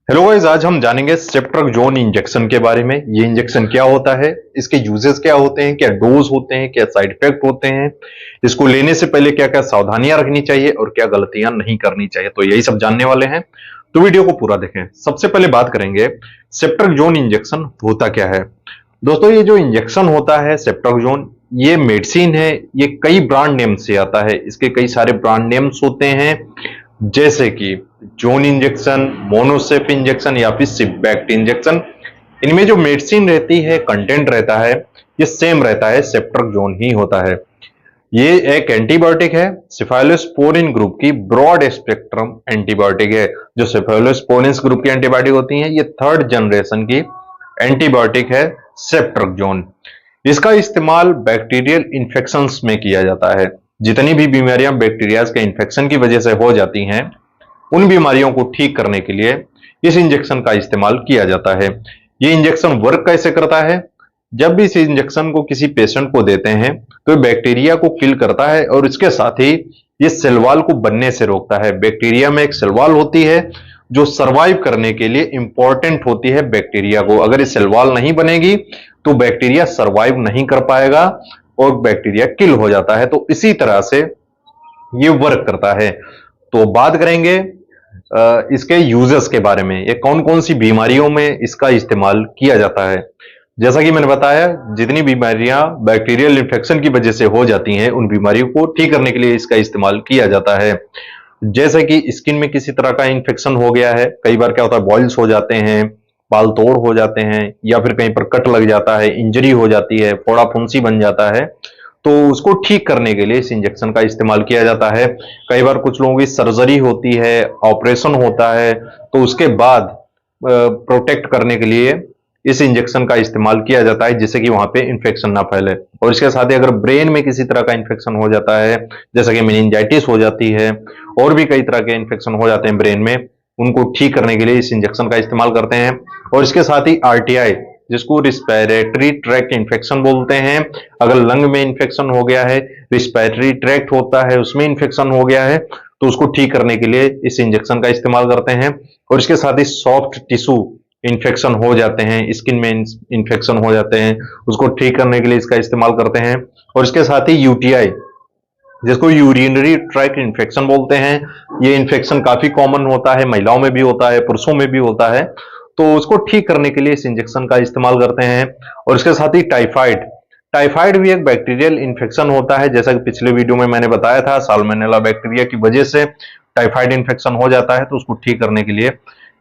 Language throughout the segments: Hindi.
हेलो गाइस, आज हम जानेंगे सेप्ट्राक्सोन इंजेक्शन के बारे में। ये इंजेक्शन क्या होता है, इसके यूजेस क्या होते हैं, क्या डोज होते हैं, क्या साइड इफेक्ट होते हैं, इसको लेने से पहले क्या क्या सावधानियां रखनी चाहिए और क्या गलतियां नहीं करनी चाहिए, तो यही सब जानने वाले हैं। तो वीडियो को पूरा देखें। सबसे पहले बात करेंगे सेप्ट्राक्सोन इंजेक्शन होता क्या है। दोस्तों, ये जो इंजेक्शन होता है सेप्ट्राक्सोन, ये मेडिसिन है। ये कई ब्रांड नेम से आता है, इसके कई सारे ब्रांड नेम्स होते हैं, जैसे कि जोन इंजेक्शन, मोनोसेप इंजेक्शन या फिर सिपबैक्ट इंजेक्शन। इनमें जो मेडिसिन रहती है, कंटेंट रहता है, ये सेम रहता है, सेप्ट्राक्सोन ही होता है। ये एक एंटीबायोटिक है, सेफालोस्पोरिन ग्रुप की ब्रॉड स्पेक्ट्रम एंटीबायोटिक है। जो सेफालोस्पोरिन ग्रुप की एंटीबायोटिक होती हैं, ये थर्ड जनरेशन की एंटीबायोटिक है सेप्ट्राक्सोन। इसका इस्तेमाल बैक्टीरियल इन्फेक्शंस में किया जाता है। जितनी भी बीमारियां बैक्टीरिया के इन्फेक्शन की वजह से हो जाती हैं, उन बीमारियों को ठीक करने के लिए इस इंजेक्शन का इस्तेमाल किया जाता है। ये इंजेक्शन वर्क कैसे करता है? जब भी इस इंजेक्शन को किसी पेशेंट को देते हैं तो ये बैक्टीरिया को किल करता है और इसके साथ ही ये सेल वॉल को बनने से रोकता है। बैक्टीरिया में एक सेल वॉल होती है जो सरवाइव करने के लिए इंपॉर्टेंट होती है बैक्टीरिया को। अगर ये सेल वॉल नहीं बनेगी तो बैक्टीरिया सरवाइव नहीं कर पाएगा और बैक्टीरिया किल हो जाता है। तो इसी तरह से ये वर्क करता है। तो बात करेंगे इसके यूजेस के बारे में। ये कौन कौन सी बीमारियों में इसका इस्तेमाल किया जाता है। जैसा कि मैंने बताया, जितनी बीमारियां बैक्टीरियल इन्फेक्शन की वजह से हो जाती हैं, उन बीमारियों को ठीक करने के लिए इसका इस्तेमाल किया जाता है। जैसे कि स्किन में किसी तरह का इन्फेक्शन हो गया है, कई बार क्या होता है, बॉइल्स हो जाते हैं, बाल तोड़ हो जाते हैं, या फिर कहीं पर कट लग जाता है, इंजरी हो जाती है, फोड़ा फुंसी बन जाता है, तो उसको ठीक करने के लिए इस इंजेक्शन का इस्तेमाल किया जाता है। कई बार कुछ लोगों की सर्जरी होती है, ऑपरेशन होता है, तो उसके बाद प्रोटेक्ट करने के लिए इस इंजेक्शन का इस्तेमाल किया जाता है, जिससे कि वहां पे इंफेक्शन ना फैले। और इसके साथ ही अगर ब्रेन में किसी तरह का इंफेक्शन हो जाता है, जैसा कि मेनिंजाइटिस हो जाती है, और भी कई तरह के इंफेक्शन हो जाते हैं ब्रेन में, उनको ठीक करने के लिए इस इंजेक्शन का इस्तेमाल करते हैं। और इसके साथ ही आरटीआई, जिसको रिस्पिरेटरी ट्रैक्ट इंफेक्शन बोलते हैं, अगर लंग में इंफेक्शन हो गया है, रिस्पिरेटरी ट्रैक्ट होता है उसमें इंफेक्शन हो गया है, तो उसको ठीक करने के लिए इस इंजेक्शन का इस्तेमाल करते हैं। और इसके साथ ही सॉफ्ट टिश्यू इंफेक्शन हो जाते हैं, स्किन में इंफेक्शन हो जाते हैं, उसको ठीक करने के लिए इसका इस्तेमाल करते हैं। और इसके साथ ही यूटीआई, जिसको यूरिनरी ट्रैक्ट इन्फेक्शन बोलते हैं, ये इन्फेक्शन काफी कॉमन होता है, महिलाओं में भी होता है, पुरुषों में भी होता है, तो उसको ठीक करने के लिए इस इंजेक्शन का इस्तेमाल करते हैं। और इसके साथ ही टाइफाइड, टाइफाइड भी एक बैक्टीरियल इन्फेक्शन होता है। जैसा कि पिछले वीडियो में मैंने बताया था, साल्मोनेला बैक्टीरिया की वजह से टाइफाइड इन्फेक्शन हो जाता है, तो उसको ठीक करने के लिए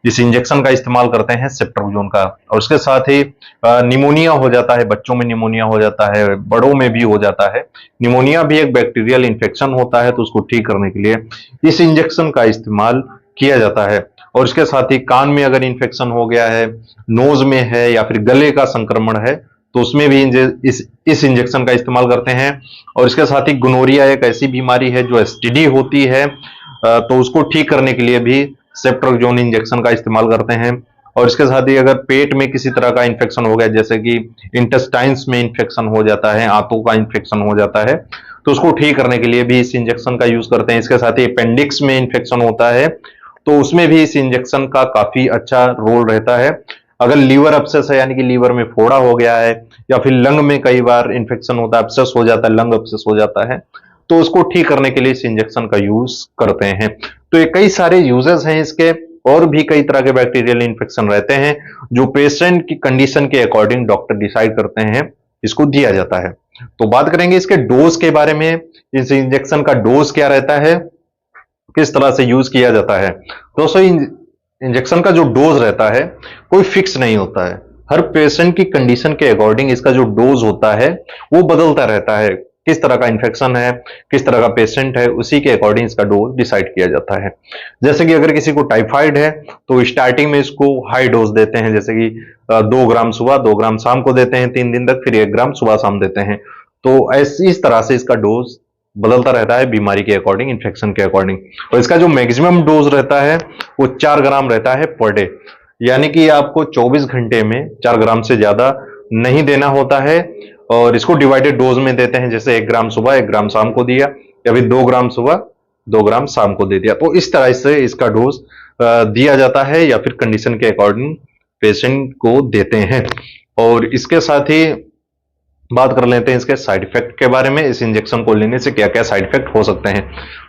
इस इंजेक्शन का इस्तेमाल करते हैं सेप्ट्राक्सोन का। और उसके साथ ही निमोनिया हो जाता है, बच्चों में निमोनिया हो जाता है, बड़ों में भी हो जाता है। निमोनिया भी एक बैक्टीरियल इन्फेक्शन होता है, तो उसको ठीक करने के लिए इस इंजेक्शन का इस्तेमाल किया जाता है। और इसके साथ ही कान में अगर इन्फेक्शन हो गया है, नोज में है, या फिर गले का संक्रमण है, तो उसमें भी इस इंजेक्शन का इस्तेमाल करते हैं। और इसके साथ ही गोनोरिया एक ऐसी बीमारी है जो एसटीडी होती है, तो उसको ठीक करने के लिए भी सेप्ट्राक्सोन इंजेक्शन का इस्तेमाल करते हैं। और इसके साथ ही अगर पेट में किसी तरह का इंफेक्शन हो गया, जैसे कि इंटेस्टाइन्स में इंफेक्शन हो जाता है, आंतों का इंफेक्शन हो जाता है, तो उसको ठीक करने के लिए भी इस इंजेक्शन का यूज करते हैं। इसके साथ ही अपेंडिक्स में इंफेक्शन होता है, तो उसमें भी इस इंजेक्शन का काफी अच्छा रोल रहता है। अगर लीवर अब्सेस है, यानी कि लीवर में फोड़ा हो गया है, या फिर लंग में कई बार इंफेक्शन होता है, अब्सेस हो जाता है, लंग अब्सेस हो जाता है, तो उसको ठीक करने के लिए इस इंजेक्शन का यूज करते हैं। तो ये कई सारे यूजेस हैं इसके। और भी कई तरह के बैक्टीरियल इन्फेक्शन रहते हैं जो पेशेंट की कंडीशन के अकॉर्डिंग डॉक्टर डिसाइड करते हैं, इसको दिया जाता है। तो बात करेंगे इसके डोज के बारे में। इस इंजेक्शन का डोज क्या रहता है, किस तरह से यूज किया जाता है। दोस्तों, इंजेक्शन का जो डोज रहता है कोई फिक्स नहीं होता है। हर पेशेंट की कंडीशन के अकॉर्डिंग इसका जो डोज होता है वो बदलता रहता है। किस तरह का इन्फेक्शन है, किस तरह का पेशेंट है, उसी के अकॉर्डिंग इसका डोज डिसाइड किया जाता है। जैसे कि अगर किसी को टाइफाइड है, तो स्टार्टिंग में इसको हाई डोज देते हैं, जैसे कि 2 ग्राम सुबह, 2 ग्राम शाम को देते हैं 3 दिन तक, फिर 1 ग्राम सुबह शाम देते हैं। तो ऐसी इस तरह से इसका डोज बदलता रहता है बीमारी के अकॉर्डिंग, इन्फेक्शन के अकॉर्डिंग। और इसका जो मैक्सिमम डोज रहता है वो 4 ग्राम रहता है पर डे, यानी कि आपको 24 घंटे में 4 ग्राम से ज्यादा नहीं देना होता है। और इसको डिवाइडेड डोज में देते हैं, जैसे 1 ग्राम सुबह 1 ग्राम शाम को दिया, या फिर 2 ग्राम सुबह 2 ग्राम शाम को दे दिया। तो इस तरह से इसका डोज दिया जाता है या फिर कंडीशन के अकॉर्डिंग पेशेंट को देते हैं। और इसके साथ ही बात कर लेते हैं इसके साइड इफेक्ट के बारे में। इस इंजेक्शन को लेने से क्या क्या साइड इफेक्ट हो सकते हैं।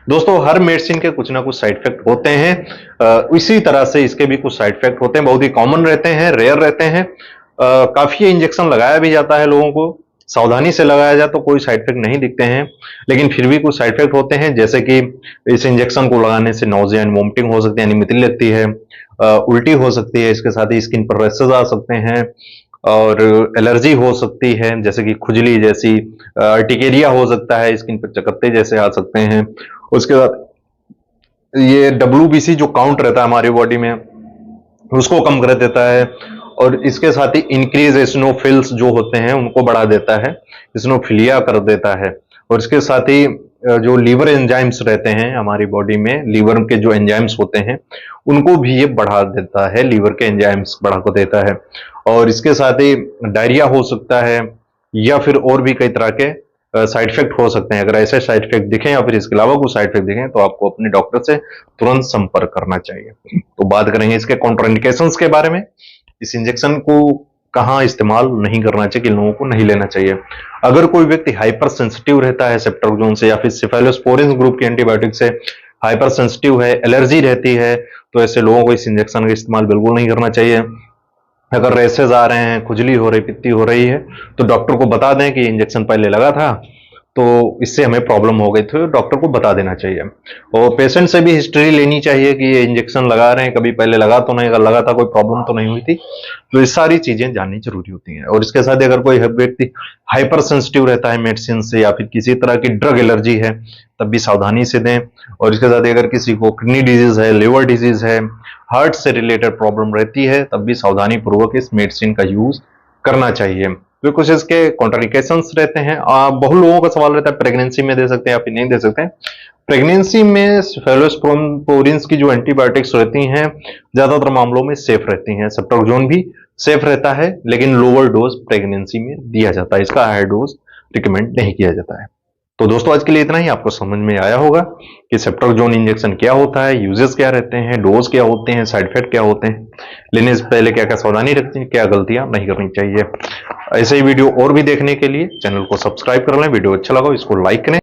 दोस्तों, हर मेडिसिन के कुछ ना कुछ साइड इफेक्ट होते हैं, इसी तरह से इसके भी कुछ साइड इफेक्ट होते हैं, बहुत ही कॉमन रहते हैं, रेयर रहते हैं। काफी इंजेक्शन लगाया भी जाता है लोगों को, सावधानी से लगाया जाए तो कोई साइड इफेक्ट नहीं दिखते हैं, लेकिन फिर भी कुछ साइड इफेक्ट होते हैं, जैसे कि इस इंजेक्शन को लगाने से नोजिया एंड वोमिटिंग हो सकती है, यानी मितली लगती है, उल्टी हो सकती है, इसके साथ ही स्किन पर रैशेज आ सकते हैं और एलर्जी हो सकती है, जैसे कि खुजली जैसी, अर्टिकेरिया हो सकता है, स्किन पर चकत्ते जैसे आ सकते हैं। उसके बाद ये WBC जो काउंट रहता है हमारी बॉडी में उसको कम कर देता है, और इसके साथ ही इंक्रीज एसिनोफिल्स जो होते हैं उनको बढ़ा देता है, एसिनोफिलिया कर देता है। और इसके साथ ही जो लीवर एंजाइम्स रहते हैं हमारी बॉडी में, लीवर के जो एंजाइम्स होते हैं उनको भी ये बढ़ा देता है, लीवर के एंजाइम्स बढ़ा को देता है। और इसके साथ ही डायरिया हो सकता है, या फिर और भी कई तरह के साइड इफेक्ट हो सकते हैं। अगर ऐसे साइड इफेक्ट दिखें या फिर इसके अलावा कुछ साइड इफेक्ट दिखें तो आपको अपने डॉक्टर से तुरंत संपर्क करना चाहिए। तो बात करेंगे इसके कॉन्ट्राइंडिकेशंस के बारे में। इस इंजेक्शन को कहाँ इस्तेमाल नहीं करना चाहिए, किन लोगों को नहीं लेना चाहिए। अगर कोई व्यक्ति हाइपर सेंसिटिव रहता है सेप्ट्रोक्सोन से या फिर सेफेलोस्पोरिन ग्रुप के एंटीबायोटिक से हाइपर सेंसिटिव है, एलर्जी रहती है, तो ऐसे लोगों को इस इंजेक्शन का इस्तेमाल बिल्कुल नहीं करना चाहिए। अगर रेसेस आ रहे हैं, खुजली हो रही, पित्ती हो रही है, तो डॉक्टर को बता दें कि इंजेक्शन पहले लगा था तो इससे हमें प्रॉब्लम हो गई थी, डॉक्टर को बता देना चाहिए। और पेशेंट से भी हिस्ट्री लेनी चाहिए कि ये इंजेक्शन लगा रहे हैं, कभी पहले लगा तो नहीं, अगर लगा था कोई प्रॉब्लम तो नहीं हुई थी। तो ये सारी चीजें जाननी जरूरी होती हैं। और इसके साथ अगर कोई व्यक्ति हाइपर सेंसिटिव रहता है मेडिसिन से या फिर किसी तरह की ड्रग एलर्जी है, तब भी सावधानी से दें। और इसके साथ अगर किसी को किडनी डिजीज है, लिवर डिजीज है, हार्ट से रिलेटेड प्रॉब्लम रहती है, तब भी सावधानी पूर्वक इस मेडिसिन का यूज करना चाहिए। तो कुछ इसके कॉन्ट्राइंडिकेशंस रहते हैं। बहुत लोगों का सवाल रहता है प्रेगनेंसी में दे सकते हैं या फिर नहीं दे सकते हैं। प्रेगनेंसी में सेफेलोस्पोरिन्स की जो एंटीबायोटिक्स रहती हैं ज्यादातर मामलों में सेफ रहती हैं। सेप्ट्रोक्सोन भी सेफ रहता है, लेकिन लोअर डोज प्रेगनेंसी में दिया जाता है, इसका हाई डोज रिकमेंड नहीं किया जाता है। तो दोस्तों, आज के लिए इतना ही। आपको समझ में आया होगा कि सेप्ट्रोक्सोन इंजेक्शन क्या होता है, यूजेस क्या रहते हैं, डोज क्या होते हैं, साइड इफेक्ट क्या होते हैं, लेने से पहले क्या क्या सावधानी रखनी है, क्या गलतियां नहीं करनी चाहिए। ऐसे ही वीडियो और भी देखने के लिए चैनल को सब्सक्राइब कर लें। वीडियो अच्छा लगा इसको लाइक करें।